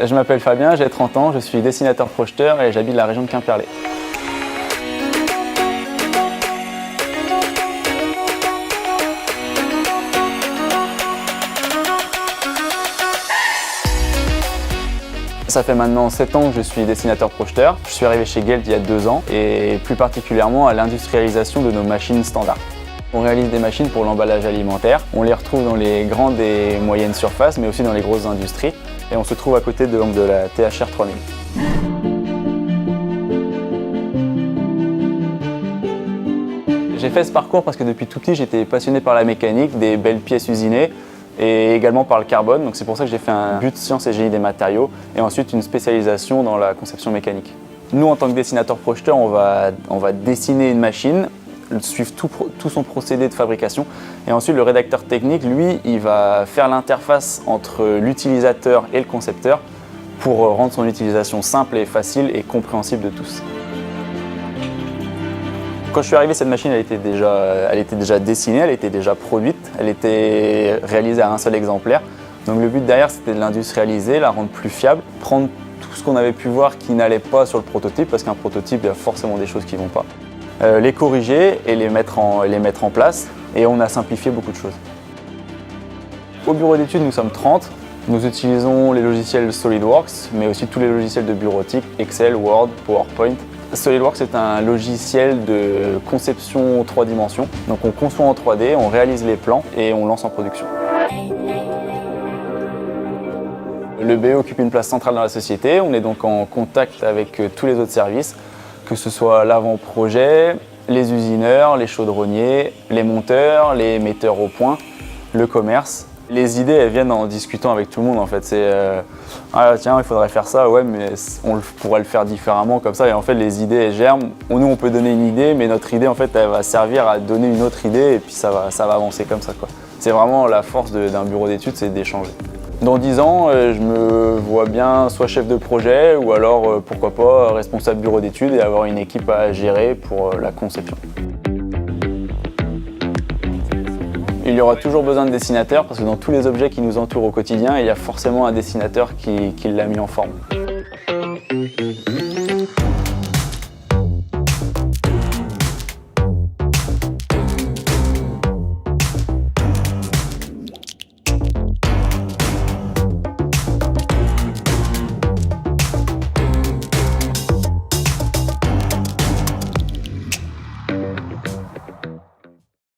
Je m'appelle Fabien, j'ai 30 ans, je suis dessinateur-projeteur et j'habite la région de Quimperlé. Ça fait maintenant 7 ans que je suis dessinateur-projeteur. Je suis arrivé chez Gelt il y a 2 ans et plus particulièrement à l'industrialisation de nos machines standards. On réalise des machines pour l'emballage alimentaire. On les retrouve dans les grandes et moyennes surfaces, mais aussi dans les grosses industries. Et on se trouve à côté de la THR 3000. J'ai fait ce parcours parce que depuis tout petit, j'étais passionné par la mécanique, des belles pièces usinées et également par le carbone. Donc c'est pour ça que j'ai fait un but sciences et génie des matériaux et ensuite une spécialisation dans la conception mécanique. Nous, en tant que dessinateur-projeteur, on va dessiner une machine, suivre tout son procédé de fabrication. Et ensuite, le rédacteur technique, lui, il va faire l'interface entre l'utilisateur et le concepteur pour rendre son utilisation simple et facile et compréhensible de tous. Quand je suis arrivé, cette machine, elle était déjà dessinée, elle était déjà produite, elle était réalisée à un seul exemplaire. Donc le but derrière, c'était de l'industrialiser, la rendre plus fiable, prendre tout ce qu'on avait pu voir qui n'allait pas sur le prototype, parce qu'un prototype, il y a forcément des choses qui ne vont pas. Les corriger et les mettre en place, et on a simplifié beaucoup de choses. Au bureau d'études, nous sommes 30. Nous utilisons les logiciels SolidWorks, mais aussi tous les logiciels de bureautique, Excel, Word, PowerPoint. SolidWorks est un logiciel de conception 3 dimensions. Donc on conçoit en 3D, on réalise les plans et on lance en production. Le BE occupe une place centrale dans la société. On est donc en contact avec tous les autres services, que ce soit l'avant-projet, les usineurs, les chaudronniers, les monteurs, les metteurs au point, le commerce. Les idées, elles viennent en discutant avec tout le monde en fait. C'est ah tiens, il faudrait faire ça, ouais, mais on pourrait le faire différemment comme ça. Et en fait, les idées, elles germent. Nous, on peut donner une idée, mais notre idée, en fait, elle va servir à donner une autre idée et puis ça va avancer comme ça, quoi. C'est vraiment la force d'un bureau d'études, c'est d'échanger. Dans 10 ans, je me vois bien soit chef de projet ou alors, pourquoi pas, responsable bureau d'études et avoir une équipe à gérer pour la conception. Il y aura toujours besoin de dessinateurs parce que dans tous les objets qui nous entourent au quotidien, il y a forcément un dessinateur qui l'a mis en forme.